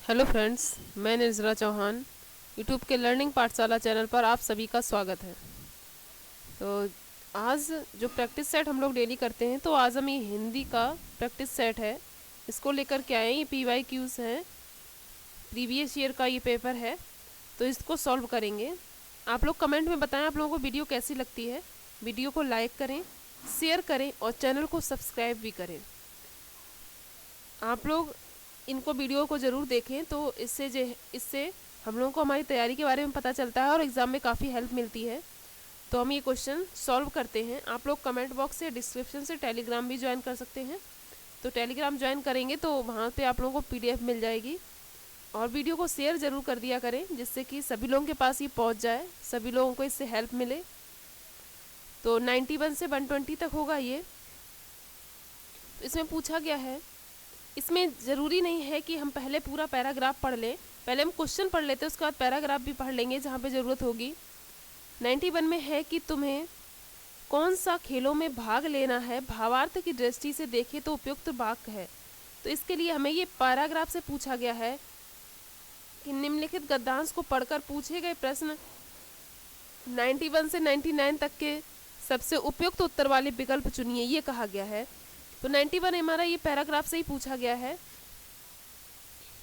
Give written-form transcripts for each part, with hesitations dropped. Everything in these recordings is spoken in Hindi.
हेलो फ्रेंड्स, मैं निर्जरा चौहान यूट्यूब के लर्निंग पाठशाला चैनल पर आप सभी का स्वागत है। तो आज जो प्रैक्टिस सेट हम लोग डेली करते हैं, तो आज हम ये हिंदी का प्रैक्टिस सेट है, इसको लेकर के आए। ये PYQs हैं, प्रीवियस ईयर का ये पेपर है, तो इसको सॉल्व करेंगे। आप लोग कमेंट में बताएं आप लोगों को वीडियो कैसी लगती है। वीडियो को लाइक करें, शेयर करें और चैनल को सब्सक्राइब भी करें। आप लोग इनको वीडियो को ज़रूर देखें, तो इससे हम लोगों को हमारी तैयारी के बारे में पता चलता है और एग्ज़ाम में काफ़ी हेल्प मिलती है। तो हम ये क्वेश्चन सॉल्व करते हैं। आप लोग कमेंट बॉक्स से, डिस्क्रिप्शन से टेलीग्राम भी ज्वाइन कर सकते हैं। तो टेलीग्राम ज्वाइन करेंगे तो वहाँ पे आप लोगों को PDF मिल जाएगी। और वीडियो को शेयर ज़रूर कर दिया करें, जिससे कि सभी लोगों के पास ये पहुँच जाए, सभी लोगों को इससे हेल्प मिले। तो 91 से 120 तक होगा ये। इसमें पूछा गया है, इसमें ज़रूरी नहीं है कि हम पहले पूरा पैराग्राफ पढ़ लें, पहले हम क्वेश्चन पढ़ लेते हैं, उसके बाद पैराग्राफ भी पढ़ लेंगे जहाँ पे ज़रूरत होगी। 91 में है कि तुम्हें कौन सा खेलों में भाग लेना है, भावार्थ की दृष्टि से देखें तो उपयुक्त वाक्य है। तो इसके लिए हमें ये पैराग्राफ से पूछा गया है कि निम्नलिखित गद्यांश को पढ़कर पूछे गए प्रश्न 91 से 99 तक के सबसे उपयुक्त उत्तर वाले विकल्प चुनिए, ये कहा गया है। तो 91 हमारा ये पैराग्राफ से ही पूछा गया है।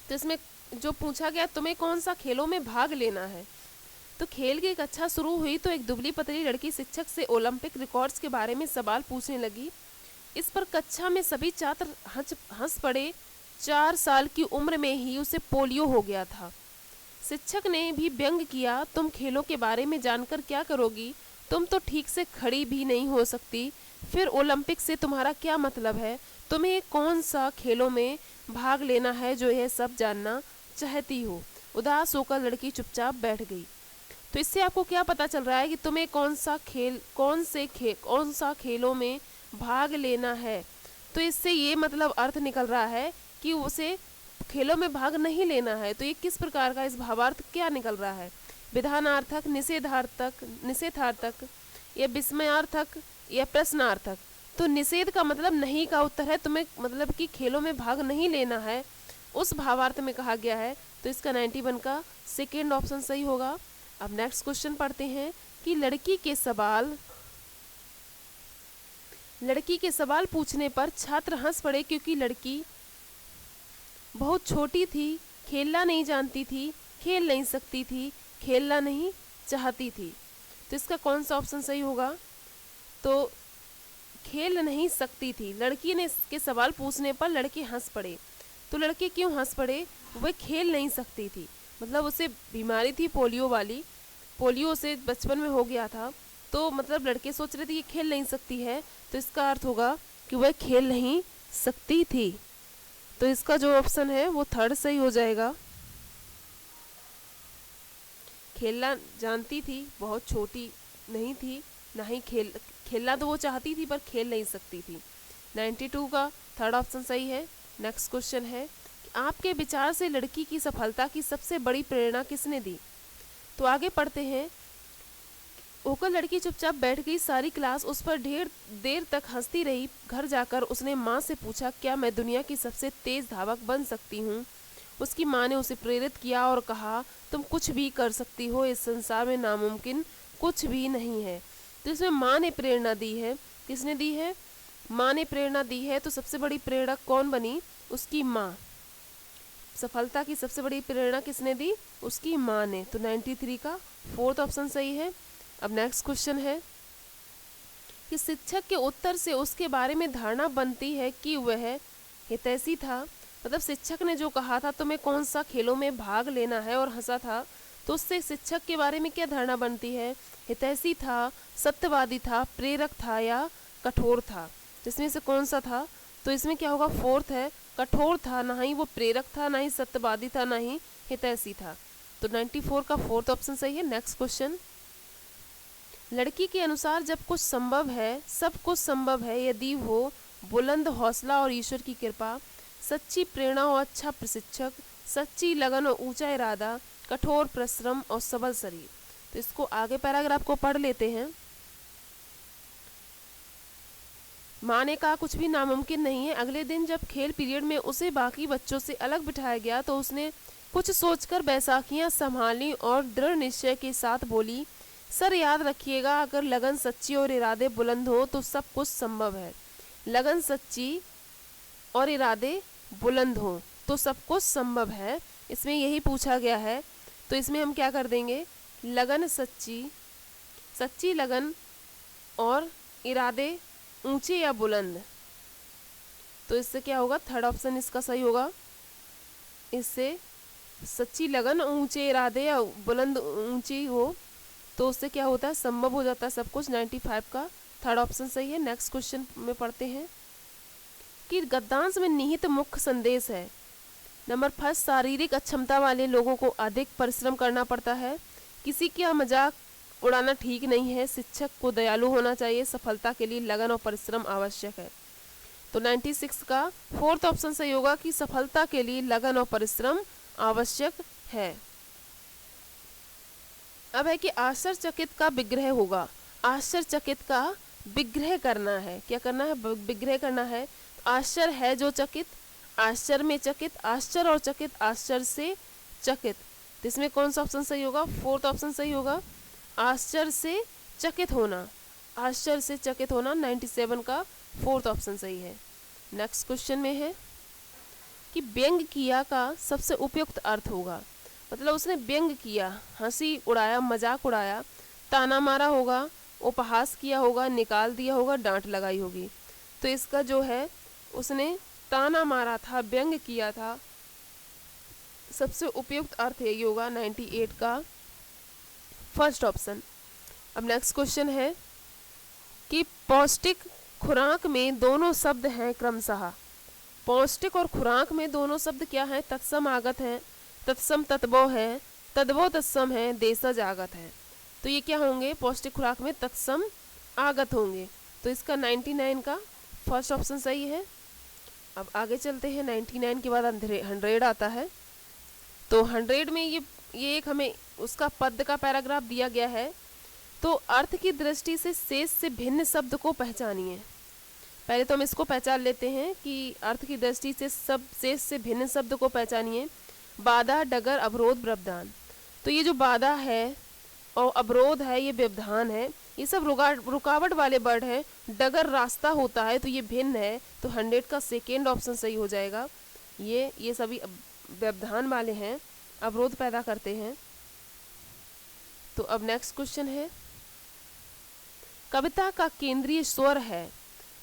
तो इसमें जो पूछा गया, तुम्हें कौन सा खेलों में भाग लेना है। तो खेल की कक्षा शुरू हुई तो एक दुबली पतली लड़की शिक्षक से ओलंपिक रिकॉर्ड्स के बारे में सवाल पूछने लगी। इस पर कक्षा में सभी छात्र हंस पड़े। 4 साल की उम्र में ही उसे पोलियो हो गया था। शिक्षक ने भी व्यंग किया, तुम खेलों के बारे में जानकर क्या करोगी, तुम तो ठीक से खड़ी भी नहीं हो सकती, फिर ओलंपिक से तुम्हारा क्या मतलब है, तुम्हें कौन सा खेलों में भाग लेना है जो यह सब जानना चाहती हो। उदास होकर लड़की चुपचाप बैठ गई। तो इससे आपको क्या पता चल रहा है कि तुम्हें कौन सा खेलों में भाग लेना है। तो इससे ये मतलब अर्थ निकल रहा है कि उसे खेलों में भाग नहीं लेना है। तो ये किस प्रकार का, इस भावार्थ क्या निकल रहा है, विधानार्थक, निषेधार्थक या विस्मयार्थक या प्रश्नार्थक। तो निषेध का मतलब नहीं का उत्तर है, तुम्हें मतलब कि खेलों में भाग नहीं लेना है, उस भावार्थ में कहा गया है। तो इसका 91 का सेकेंड ऑप्शन सही होगा। अब नेक्स्ट क्वेश्चन पढ़ते हैं कि लड़की के सवाल पूछने पर छात्र हंस पड़े, क्योंकि लड़की बहुत छोटी थी, खेलना नहीं जानती थी, खेल नहीं सकती थी, खेलना नहीं चाहती थी। तो इसका कौन सा ऑप्शन सही होगा। तो खेल नहीं सकती थी, लड़की ने इसके सवाल पूछने पर लड़के हंस पड़े। तो लड़के क्यों हंस पड़े, वह खेल नहीं सकती थी, मतलब उसे बीमारी थी पोलियो वाली, पोलियो से बचपन में हो गया था। तो मतलब लड़के सोच रहे थे कि खेल नहीं सकती है, तो इसका अर्थ होगा कि वह खेल नहीं सकती थी। तो इसका जो ऑप्शन है वो थर्ड सही हो जाएगा। खेलना जानती थी, बहुत छोटी नहीं थी, ना ही खेलना तो वो चाहती थी पर खेल नहीं सकती थी। 92 का थर्ड ऑप्शन सही है। नेक्स्ट क्वेश्चन है कि आपके विचार से लड़की की सफलता की सबसे बड़ी प्रेरणा किसने दी। तो आगे पढ़ते हैं। होकर लड़की चुपचाप बैठ गई। सारी क्लास उस पर ढेर देर तक हंसती रही। घर जाकर उसने माँ से पूछा, क्या मैं दुनिया की सबसे तेज धावक बन सकती हूँ। उसकी माँ ने उसे प्रेरित किया और कहा, तुम कुछ भी कर सकती हो, इस संसार में नामुमकिन कुछ भी नहीं है। तो इसमें माँ ने प्रेरणा दी है। किसने दी है, माँ ने प्रेरणा दी है। तो सबसे बड़ी प्रेरक कौन बनी, उसकी माँ। सफलता की सबसे बड़ी प्रेरणा किसने दी, उसकी माँ ने। तो 93 का फोर्थ ऑप्शन सही है। अब नेक्स्ट क्वेश्चन है कि शिक्षक के उत्तर से उसके बारे में धारणा बनती है कि वह हितैषी था। मतलब शिक्षक ने जो कहा था तुम्हें कौन सा खेलों में भाग लेना है और हंसा था, तो उससे शिक्षक के बारे में क्या धारणा बनती है, हितैषी था, सत्यवादी था, प्रेरक था या कठोर था। इसमें से कौन सा था। तो इसमें क्या होगा, फोर्थ है, कठोर था, ना ही वो प्रेरक था, ना ही सत्यवादी था, ना ही हितैषी था। तो 94 का फोर्थ ऑप्शन सही है। नेक्स्ट क्वेश्चन, लड़की के अनुसार जब कुछ संभव है, सब कुछ संभव है यदि हो बुलंद हौसला और ईश्वर की कृपा, सच्ची प्रेरणा और अच्छा प्रशिक्षक, सच्ची लगन और ऊंचा इरादा, कठोर परिश्रम और सबल शरीर। तो इसको आगे पैराग्राफ को पढ़ लेते हैं। माँ ने कहा कुछ भी नामुमकिन नहीं है। अगले दिन जब खेल पीरियड में उसे बाकी बच्चों से अलग बिठाया गया तो उसने कुछ सोचकर बैसाखियाँ संभाली और दृढ़ निश्चय के साथ बोली, सर याद रखिएगा, अगर लगन सच्ची और इरादे बुलंद हो तो सब कुछ संभव है। लगन सच्ची और इरादे बुलंद हो तो सब कुछ संभव है, इसमें यही पूछा गया है। तो इसमें हम क्या कर देंगे, लगन सच्ची, सच्ची लगन और इरादे ऊंचे या बुलंद। तो इससे क्या होगा, थर्ड ऑप्शन इसका सही होगा। इससे सच्ची लगन ऊंचे इरादे या बुलंद ऊंची हो तो उससे क्या होता है, संभव हो जाता है सब कुछ। 95 का थर्ड ऑप्शन सही है। नेक्स्ट क्वेश्चन में पढ़ते हैं कि गद्यांश में निहित मुख्य संदेश है। नंबर फर्स्ट, शारीरिक अक्षमता वाले लोगों को अधिक परिश्रम करना पड़ता है। किसी का मजाक उड़ाना ठीक नहीं है। शिक्षक को दयालु होना चाहिए। सफलता के लिए लगन और परिश्रम आवश्यक है। तो 96 का फोर्थ ऑप्शन सही होगा कि सफलता के लिए लगन और परिश्रम आवश्यक है। अब है कि आश्चर्यचकित का विग्रह होगा। आश्चर्यचकित का विग्रह करना है। क्या करना है, विग्रह करना है। आश्चर्य है जो चकित, आश्चर्य में चकित, आश्चर्य और चकित, आश्चर्य से चकित। तो इसमें कौन सा ऑप्शन सही होगा, फोर्थ ऑप्शन सही होगा, आश्चर्य से चकित होना। आश्चर्य से चकित होना 97 का फोर्थ ऑप्शन सही है। नेक्स्ट क्वेश्चन में है कि व्यंग किया का सबसे उपयुक्त अर्थ होगा। मतलब उसने व्यंग किया, हंसी उड़ाया, मजाक उड़ाया, ताना मारा होगा, उपहास किया होगा, निकाल दिया होगा, डांट लगाई होगी। तो इसका जो है उसने ताना मारा था, व्यंग किया था, सबसे उपयुक्त अर्थ यही होगा 98 का फर्स्ट ऑप्शन। अब नेक्स्ट क्वेश्चन है कि पौष्टिक खुराक में दोनों शब्द हैं क्रमशः। पौष्टिक और खुराक में दोनों शब्द क्या है, तत्सम आगत है, तत्सम तत्वो है, तद्भव तत्सम है, देशज आगत है। तो ये क्या होंगे, पौष्टिक खुराक में तत्सम आगत होंगे। तो इसका 99 का फर्स्ट ऑप्शन सही है। अब आगे चलते हैं, 99 के बाद 100 आता है। तो 100 में ये एक हमें उसका पद का पैराग्राफ दिया गया है। तो अर्थ की दृष्टि से शेष से भिन्न शब्द को पहचानिए। पहले तो हम इसको पहचान लेते हैं कि अर्थ की दृष्टि से सब शेष से भिन्न शब्द को पहचानिए। बाधा, डगर, अवरोध, व्यवधान। तो ये जो बाधा है और अवरोध है ये व्यवधान है, ये सब रुकावट वाले वर्ड हैं। डगर रास्ता होता है तो ये भिन्न है। तो 100 का सेकेंड ऑप्शन सही हो जाएगा। ये सभी व्यवधान वाले हैं, अवरोध पैदा करते हैं। तो अब नेक्स्ट क्वेश्चन है, कविता का केंद्रीय स्वर है।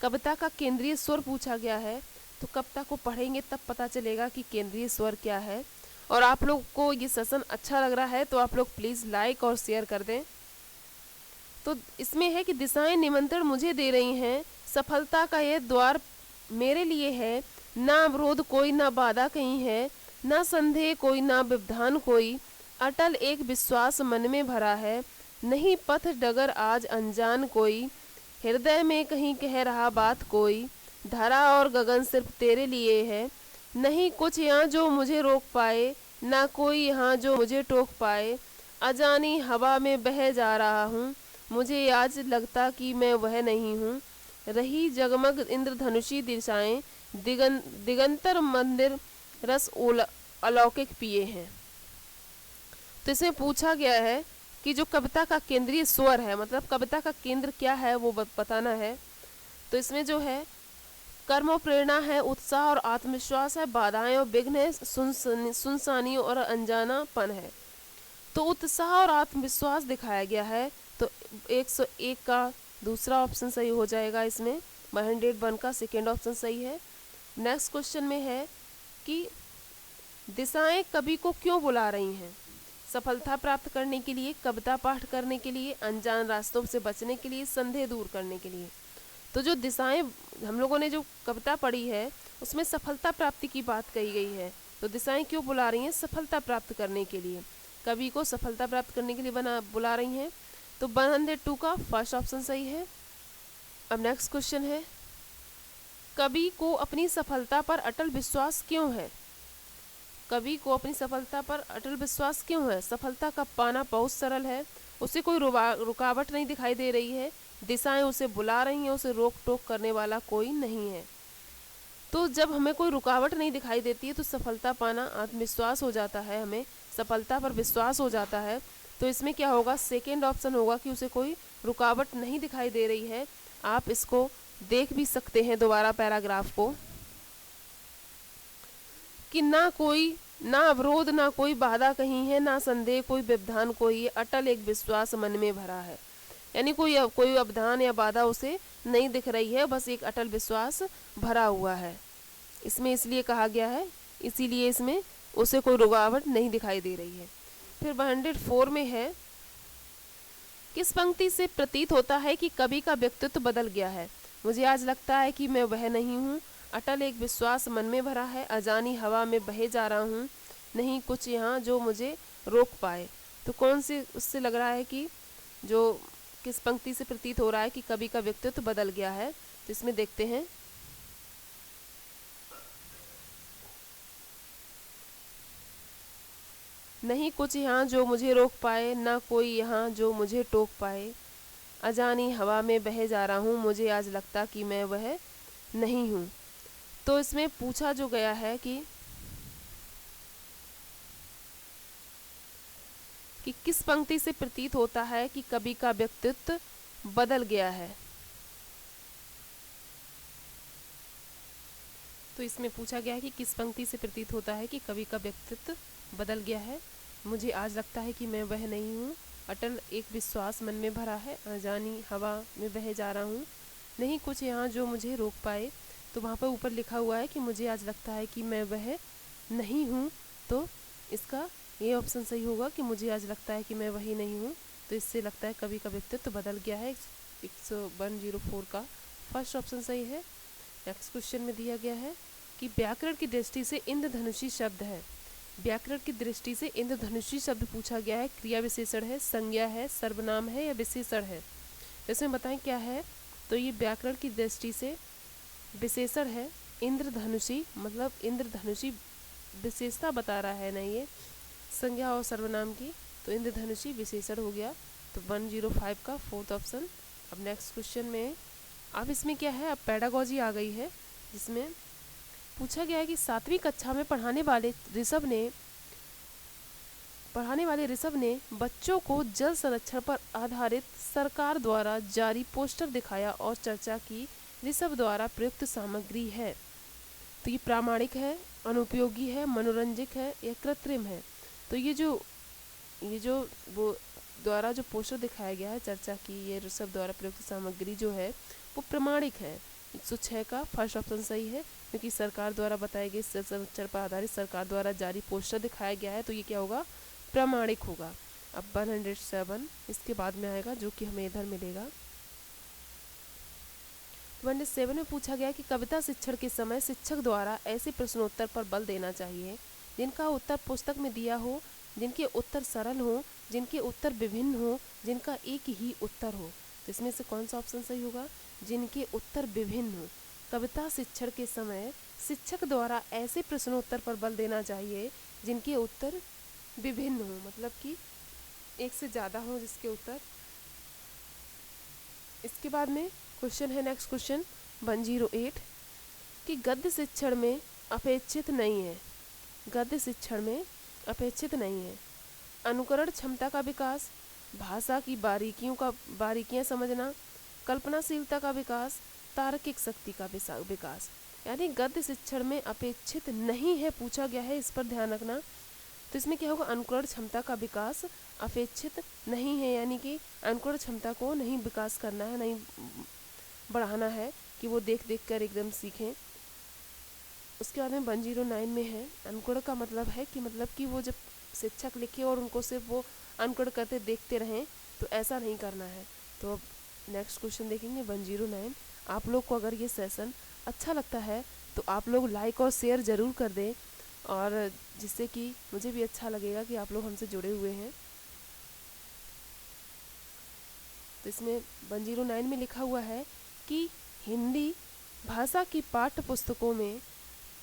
कविता का केंद्रीय स्वर पूछा गया है। तो कविता को पढ़ेंगे तब पता चलेगा कि केंद्रीय स्वर क्या है। और आप लोग को ये सेशन अच्छा लग रहा है तो आप लोग प्लीज़ लाइक और शेयर कर दें। तो इसमें है कि दिशाएं निमंत्रण मुझे दे रही हैं, सफलता का ये द्वार मेरे लिए है। ना अवरोध कोई, ना बाधा कहीं है, ना संदेह कोई, ना व्यवधान कोई, अटल एक विश्वास मन में भरा है। नहीं पथ डगर आज अनजान कोई, हृदय में कहीं कह रहा बात कोई, धरा और गगन सिर्फ तेरे लिए है। नहीं कुछ यहाँ जो मुझे रोक पाए, ना कोई यहाँ जो मुझे टोक पाए, अजानी हवा में बह जा रहा हूँ, मुझे आज लगता कि मैं वह नहीं हूँ। रही जगमग इंद्रधनुषी दिशाएं, दिगंतर मंदिर रस अलौकिक पिए हैं। तो इसमें पूछा गया है कि जो कविता का केंद्रीय स्वर है, मतलब कविता का केंद्र क्या है वो बताना है। तो इसमें जो है कर्म और प्रेरणा है, उत्साह और आत्मविश्वास है, बाधाएं और विघ्न है, सुनसानी और अनजानापन है। तो उत्साह और आत्मविश्वास दिखाया गया है। तो 101 का दूसरा ऑप्शन सही हो जाएगा। इसमें 101 का सेकेंड ऑप्शन सही है। नेक्स्ट क्वेश्चन में है कि दिशाएं कवि को क्यों बुला रही हैं। सफलता प्राप्त करने के लिए, कविता पाठ करने के लिए, अनजान रास्तों से बचने के लिए, संदेह दूर करने के लिए। तो जो दिशाएं हम लोगों ने जो कविता पढ़ी है उसमें सफलता प्राप्ति की बात कही गई है। तो दिशाएं क्यों बुला रही हैं, सफलता प्राप्त करने के लिए, कवि को सफलता प्राप्त करने के लिए बुला रही हैं। तो 102 का फर्स्ट ऑप्शन सही है। अब नेक्स्ट क्वेश्चन है, कवि को अपनी सफलता पर अटल विश्वास क्यों है। कवि को अपनी सफलता पर अटल विश्वास क्यों है। सफलता का पाना बहुत सरल है, उसे कोई रुकावट नहीं दिखाई दे रही है, दिशाएं उसे बुला रही हैं, उसे रोक टोक करने वाला कोई नहीं है। तो जब हमें कोई रुकावट नहीं दिखाई देती है तो सफलता पाना आत्मविश्वास हो जाता है, हमें सफलता पर विश्वास हो जाता है। तो इसमें क्या होगा, सेकेंड ऑप्शन होगा कि उसे कोई रुकावट नहीं दिखाई दे रही है। आप इसको देख भी सकते हैं दोबारा पैराग्राफ को, कि ना अवरोध, ना कोई बाधा कहीं है, ना संदेह कोई व्यवधान कोई है, अटल एक विश्वास मन में भरा है। यानी कोई अवधान या बाधा उसे नहीं दिख रही है, बस एक अटल विश्वास भरा हुआ है। इसमें इसलिए कहा गया है, इसीलिए इसमें उसे कोई रुकावट नहीं दिखाई दे रही है। फिर 104 में है, किस पंक्ति से प्रतीत होता है कि कवि का व्यक्तित्व बदल गया है। मुझे आज लगता है कि मैं वह नहीं हूँ, अटल एक विश्वास मन में भरा है, अजानी हवा में बहे जा रहा हूँ, नहीं कुछ यहाँ जो मुझे रोक पाए। तो कौन सी उससे लग रहा है कि जो किस पंक्ति से प्रतीत हो रहा है कि कवि का व्यक्तित्व बदल गया है। तो इसमें देखते हैं, नहीं कुछ यहाँ जो मुझे रोक पाए, ना कोई यहाँ जो मुझे टोक पाए, अजानी हवा में बहे जा रहा हूँ, मुझे आज लगता कि मैं वह नहीं हूँ। तो इसमें पूछा जो गया है कि किस पंक्ति से प्रतीत होता है कि कवि का व्यक्तित्व बदल गया है। तो इसमें पूछा गया है कि किस पंक्ति से प्रतीत होता है कि कवि का व्यक्तित्व बदल गया है। मुझे आज लगता है कि मैं वह नहीं हूँ, अटल एक विश्वास मन में भरा है, अजानी हवा में बहे जा रहा हूँ, नहीं कुछ यहाँ जो मुझे रोक पाए। तो वहाँ पर ऊपर लिखा हुआ है कि मुझे आज लगता है कि मैं वह नहीं हूँ, तो इसका ये ऑप्शन सही होगा कि मुझे आज लगता है कि मैं वही नहीं हूँ। तो इससे लगता है कवि का व्यक्तित्व बदल गया है। 104 का फर्स्ट ऑप्शन सही है। नेक्स्ट क्वेश्चन में दिया गया है कि व्याकरण की दृष्टि से इंद्रधनुषी शब्द है। व्याकरण की दृष्टि से इंद्रधनुषी शब्द पूछा गया है, क्रिया विशेषण है, संज्ञा है, सर्वनाम है या विशेषण है। इसमें बताएं क्या है। तो ये व्याकरण की दृष्टि से विशेषण है। इंद्रधनुषी मतलब इंद्रधनुषी विशेषता बता रहा है ना ये, संज्ञा और सर्वनाम की, तो इंद्रधनुषी विशेषण हो गया। तो 105 का फोर्थ ऑप्शन। अब नेक्स्ट क्वेश्चन में, अब इसमें क्या है, अब पेडागोजी आ गई है, जिसमें पूछा गया है कि 7वीं कक्षा में पढ़ाने वाले ऋषभ ने बच्चों को जल संरक्षण पर आधारित सरकार द्वारा जारी पोस्टर दिखाया और चर्चा की। ऋषभ द्वारा प्रयुक्त सामग्री है, तो ये प्रामाणिक है, अनुपयोगी है, मनोरंजक है या कृत्रिम है। तो ये जो वो द्वारा जो पोस्टर दिखाया गया है चर्चा की, ये ऋषभ द्वारा प्रयुक्त सामग्री जो है वो प्रमाणिक है। 106 का फर्स्ट ऑप्शन सही है, क्योंकि सरकार द्वारा बताए गए संरक्षण पर आधारित सरकार द्वारा जारी पोस्टर दिखाया गया है, तो ये क्या होगा, प्रमाणिक होगा। अब 107 इसके बाद में आएगा, जो कि हमें इधर मिलेगा। 107 में पूछा गया कि कविता शिक्षण के समय शिक्षक द्वारा ऐसे प्रश्नोत्तर पर बल देना चाहिए जिनका उत्तर पुस्तक में दिया हो, जिनके उत्तर सरल हो, जिनके उत्तर विभिन्न हो, जिनका एक ही उत्तर हो। तो इसमें से कौन सा ऑप्शन सही होगा, जिनके उत्तर विभिन्न हो। कविता शिक्षण के समय शिक्षक द्वारा ऐसे प्रश्नोत्तर पर बल देना चाहिए जिनके उत्तर विभिन्न हो, मतलब कि एक से ज़्यादा हो जिसके उत्तर। इसके बाद में क्वेश्चन है, नेक्स्ट क्वेश्चन 108 कि गद्य शिक्षण में अपेक्षित नहीं है, गद्य शिक्षण में अपेक्षित नहीं है अनुकरण क्षमता का विकास, भाषा की बारीकियां समझना, कल्पनाशीलता का विकास, तार्किक शक्ति का विकास। यानी गद्य शिक्षण में अपेक्षित नहीं है पूछा गया है, इस पर ध्यान रखना। तो इसमें क्या होगा, अनुकरण क्षमता का विकास अपेक्षित नहीं है, यानी कि अनुकरण क्षमता को नहीं विकास करना है, नहीं बढ़ाना है कि वो देख देख कर एकदम सीखें। उसके बाद में 109 में है, अनुकरण का मतलब है कि वो जब शिक्षक लिखे और उनको सिर्फ वो अनुकरण करते देखते रहें, तो ऐसा नहीं करना है। तो अब नेक्स्ट क्वेश्चन देखेंगे 109। आप लोग को अगर ये सेशन अच्छा लगता है तो आप लोग लाइक और शेयर ज़रूर कर दें, और जिससे कि मुझे भी अच्छा लगेगा कि आप लोग हमसे जुड़े हुए हैं। तो इसमें 109 में लिखा हुआ है कि हिंदी भाषा की पाठ्य पुस्तकों में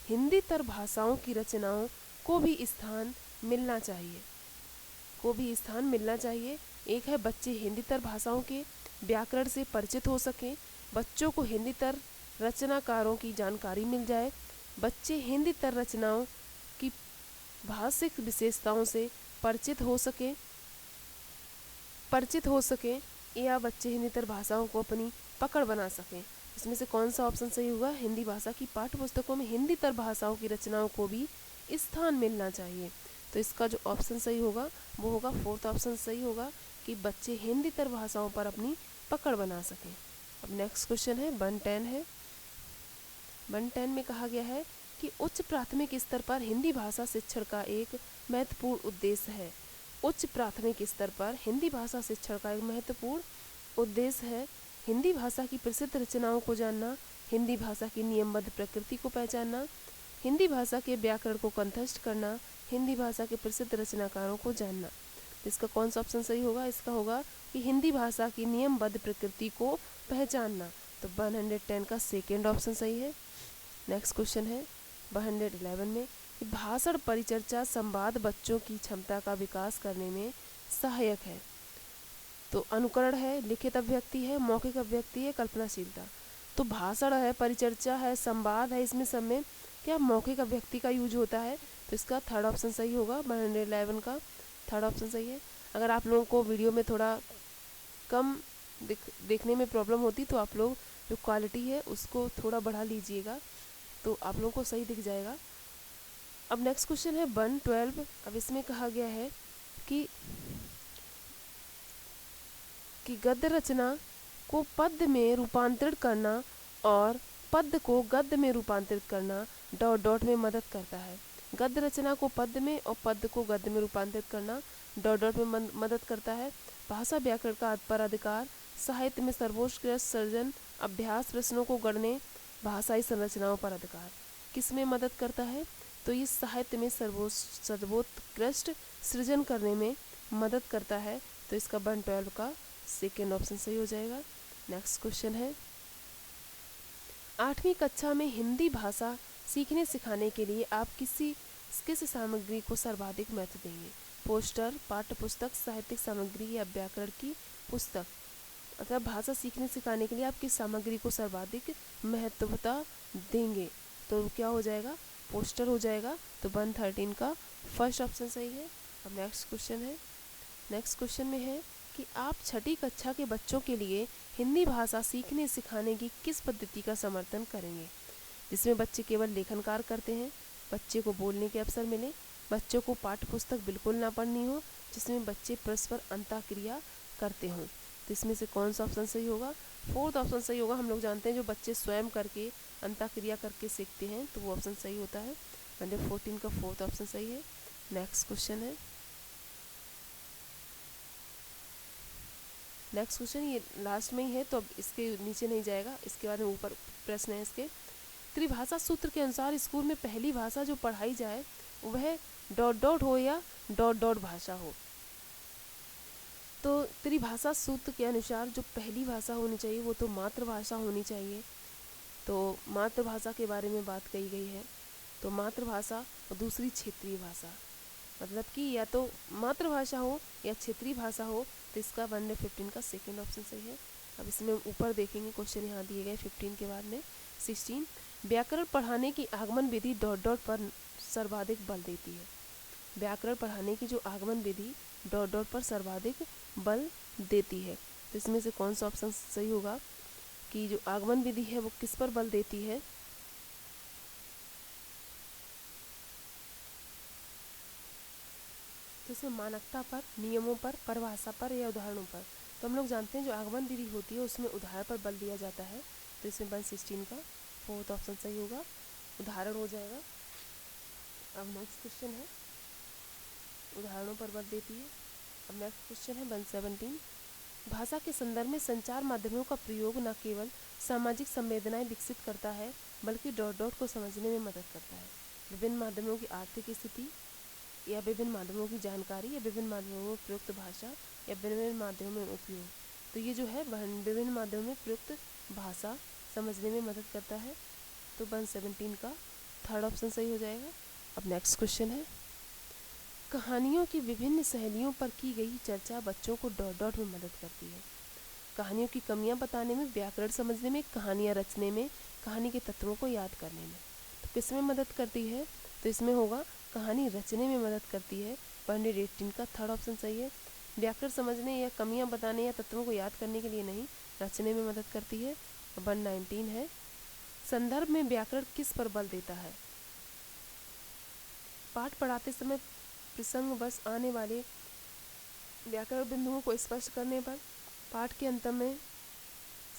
हिंदीतर भाषाओं की रचनाओं को भी स्थान मिलना चाहिए, एक है बच्चे हिंदीतर भाषाओं के व्याकरण से परिचित हो सकें, बच्चों को हिंदीतर रचनाकारों की जानकारी मिल जाए, बच्चे हिंदीतर रचनाओं की भाषिक विशेषताओं से परिचित हो सकें या बच्चे हिंदीतर भाषाओं को अपनी पकड़ बना सकें। इसमें से कौन सा ऑप्शन सही होगा? हिंदी भाषा की पाठ्य पुस्तकों में हिंदीतर भाषाओं की रचनाओं को भी स्थान मिलना चाहिए। तो इसका जो ऑप्शन सही होगा वो होगा फोर्थ ऑप्शन सही होगा कि बच्चे हिंदीतर भाषाओं पर अपनी पकड़ बना सकें। अब नेक्स्ट क्वेश्चन है 110 है। 110 में कहा गया है कि उच्च प्राथमिक स्तर पर हिंदी भाषा शिक्षण का एक महत्वपूर्ण उद्देश्य है। उच्च प्राथमिक स्तर पर हिंदी भाषा शिक्षण का एक महत्वपूर्ण उद्देश्य है हिंदी भाषा की प्रसिद्ध रचनाओं को जानना, हिंदी भाषा की नियमबद्ध प्रकृति को पहचानना, हिंदी भाषा के व्याकरण को कंठस्थ करना, हिंदी भाषा के प्रसिद्ध रचनाकारों को जानना। इसका कौन सा ऑप्शन सही होगा? इसका होगा कि हिंदी भाषा की नियमबद्ध प्रकृति को पहचानना। तो 110 का सेकेंड ऑप्शन सही है। नेक्स्ट क्वेश्चन है 111 में कि भाषण परिचर्चा संवाद बच्चों की क्षमता का विकास करने में सहायक है। तो अनुकरण है, लिखित अभिव्यक्ति है, मौखिक अभिव्यक्ति है, कल्पनाशीलता। तो भाषण है, परिचर्चा है, संवाद है, इसमें सब में क्या मौखिक अभिव्यक्ति का यूज होता है। तो इसका थर्ड ऑप्शन सही होगा। 111 का थर्ड ऑप्शन सही है। अगर आप लोगों को वीडियो में थोड़ा कम देखने में प्रॉब्लम होती तो आप लोग जो क्वालिटी है उसको थोड़ा बढ़ा लीजिएगा, तो आप लोगों को सही दिख जाएगा। अब नेक्स्ट क्वेश्चन है 112। अब इसमें कहा गया है कि गद्य रचना को पद्य में रूपांतरित करना और पद्य को गद्य में रूपांतरित करना डॉट डॉट में मदद करता है। गद्य रचना को पद्य में और पद्य को गद्य में रूपांतरित करना डॉट डॉट में मदद करता है। भाषा व्याकरण का पर अधिकार, साहित्य में सर्वोत्कृष्ट सृजन, अभ्यास प्रश्नों को गढ़ने, भाषाई संरचनाओं पर अधिकार किस में मदद करता है? तो ये साहित्य में सर्वोत्कृष्ट सृजन करने में मदद करता है। तो इसका 112 का सेकेंड ऑप्शन सही हो जाएगा। नेक्स्ट क्वेश्चन है 8वीं कक्षा में हिंदी भाषा सीखने सिखाने के लिए आप किस सामग्री को सर्वाधिक महत्व देंगे? पोस्टर, पाठ्य पुस्तक, साहित्यिक सामग्री या व्याकरण की पुस्तक। मतलब भाषा सीखने सिखाने के लिए आप किस सामग्री को सर्वाधिक महत्वता देंगे? तो क्या हो जाएगा? पोस्टर हो जाएगा। तो 113 का फर्स्ट ऑप्शन सही है। अब नेक्स्ट क्वेश्चन है, नेक्स्ट क्वेश्चन में है कि आप छठी कक्षा के बच्चों के लिए हिंदी भाषा सीखने सिखाने की किस पद्धति का समर्थन करेंगे? जिसमें बच्चे केवल लेखन कार्य करते हैं, बच्चे को बोलने के अवसर मिले, बच्चों को पाठ्य पुस्तक बिल्कुल ना पढ़नी हो, जिसमें बच्चे परस्पर अंतःक्रिया करते हों। तो इसमें से कौन सा ऑप्शन सही होगा? फोर्थ ऑप्शन सही होगा। हम लोग जानते हैं जो बच्चे स्वयं करके अंतःक्रिया करके सीखते हैं तो वो ऑप्शन सही होता है। 114 का फोर्थ ऑप्शन सही है। नेक्स्ट क्वेश्चन है, नेक्स्ट क्वेश्चन ये लास्ट में ही है तो अब इसके नीचे नहीं जाएगा, इसके बाद में ऊपर प्रश्न है इसके। त्रिभाषा सूत्र के अनुसार स्कूल में पहली भाषा जो पढ़ाई जाए वह डॉट डॉट हो या डॉट डॉट भाषा हो। तो त्रिभाषा सूत्र के अनुसार जो पहली भाषा होनी चाहिए वो तो मातृभाषा होनी चाहिए। तो मातृभाषा के बारे में बात कही गई है। तो मातृभाषा और दूसरी क्षेत्रीय भाषा, मतलब कि या तो मातृभाषा हो या क्षेत्रीय भाषा हो। तो इसका 115 का सेकेंड ऑप्शन सही है। अब इसमें ऊपर देखेंगे क्वेश्चन यहाँ दिए गए 15 के बाद में 16। व्याकरण पढ़ाने की आगमन विधि डॉट डॉट पर सर्वाधिक बल देती है। व्याकरण पढ़ाने की जो आगमन विधि डॉट डॉट पर सर्वाधिक बल देती है। तो इसमें से कौन सा ऑप्शन सही होगा कि जो आगमन विधि है वो किस पर बल देती है? तो इसमें मानकता पर, नियमों पर, परिभाषा पर या उदाहरणों पर। तो हम लोग जानते हैं जो आगमन विधि होती है उसमें उदाहरण पर बल दिया जाता है। तो इसमें 116 का फोर्थ ऑप्शन सही होगा, उदाहरण हो जाएगा। अब नेक्स्ट क्वेश्चन है, उदाहरणों पर बल देती है। अब नेक्स्ट क्वेश्चन है 117। भाषा के संदर्भ में संचार माध्यमों का प्रयोग न केवल सामाजिक संवेदनाएं विकसित करता है बल्कि डॉट डॉट को समझने में मदद करता है। विभिन्न माध्यमों की आर्थिक स्थिति या विभिन्न माध्यमों की जानकारी या विभिन्न माध्यमों में प्रयुक्त भाषा या विभिन्न माध्यमों में उपयोग। तो ये जो है विभिन्न माध्यमों में प्रयुक्त भाषा समझने में मदद करता है। तो 117 का थर्ड ऑप्शन सही हो जाएगा। अब नेक्स्ट क्वेश्चन है, कहानियों की विभिन्न शैलियों पर की गई चर्चा बच्चों को डॉट डॉट में मदद करती है। कहानियों की कमियां बताने में, व्याकरण समझने में, कहानियां रचने में, कहानी के तत्वों को याद करने में। तो किस में मदद करती है? तो इसमें होगा कहानी रचने में मदद करती है। 118 का थर्ड ऑप्शन सही है। व्याकरण समझने या कमियां बताने या तत्वों को याद करने के लिए नहीं, रचने में मदद करती है। 119 है संदर्भ में व्याकरण किस पर बल देता है? पाठ पढ़ाते समय प्रसंग बस आने वाले व्याकरण बिंदुओं को स्पष्ट करने पर, पाठ के अंत में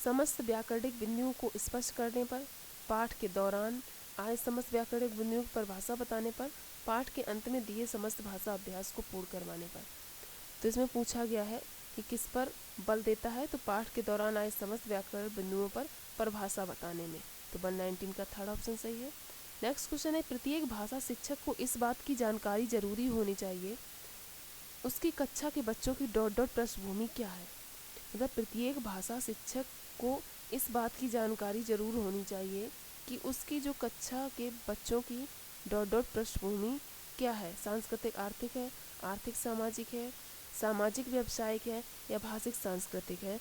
समस्त व्याकरणिक बिंदुओं को स्पष्ट करने पर, पाठ के दौरान आए समस्त व्याकरणिक बिंदुओं की परिभाषा बताने पर, पाठ के अंत में दिए समस्त भाषा अभ्यास को पूर्ण करवाने पर। तो इसमें पूछा गया है कि किस पर बल देता है? तो पाठ के दौरान आए समस्त व्याकरण बिंदुओं पर परिभाषा बताने में। तो 119 का थर्ड ऑप्शन सही है। नेक्स्ट क्वेश्चन है प्रत्येक भाषा शिक्षक को इस बात की जानकारी जरूरी होनी चाहिए उसकी कक्षा के बच्चों की ... पृष्ठभूमि क्या है? मतलब प्रत्येक भाषा शिक्षक को इस बात की जानकारी जरूर होनी चाहिए कि उसकी जो कक्षा के बच्चों की ... पृष्ठभूमि क्या है? सांस्कृतिक आर्थिक है, आर्थिक सामाजिक है, सामाजिक व्यावसायिक है या भाषिक सांस्कृतिक है।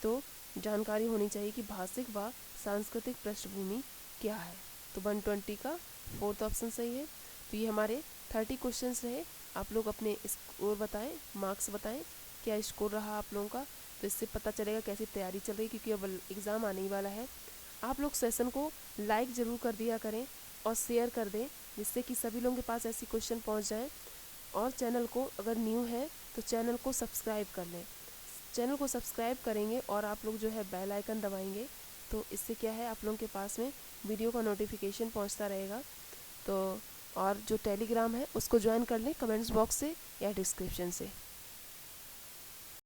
तो जानकारी होनी चाहिए कि भाषिक व सांस्कृतिक पृष्ठभूमि क्या है। तो 120 का फोर्थ ऑप्शन सही है। तो ये हमारे 30 क्वेश्चंस रहे। आप लोग अपने स्कोर बताएं, मार्क्स बताएं, क्या स्कोर रहा आप लोगों का। तो इससे पता चलेगा कैसी तैयारी चल रही, क्योंकि अब एग्ज़ाम आने ही वाला है। आप लोग सेशन को लाइक ज़रूर कर दिया करें और शेयर कर दें, जिससे कि सभी लोगों के पास ऐसी क्वेश्चन पहुंच जाएं। और चैनल को अगर न्यू है तो चैनल को सब्सक्राइब कर लें। चैनल को सब्सक्राइब करेंगे और आप लोग जो है बेल आइकन दबाएंगे, तो इससे क्या है आप लोगों के पास में वीडियो का नोटिफिकेशन पहुंचता रहेगा। तो और जो टेलीग्राम है उसको ज्वाइन कर लें कमेंट्स बॉक्स से या डिस्क्रिप्शन से।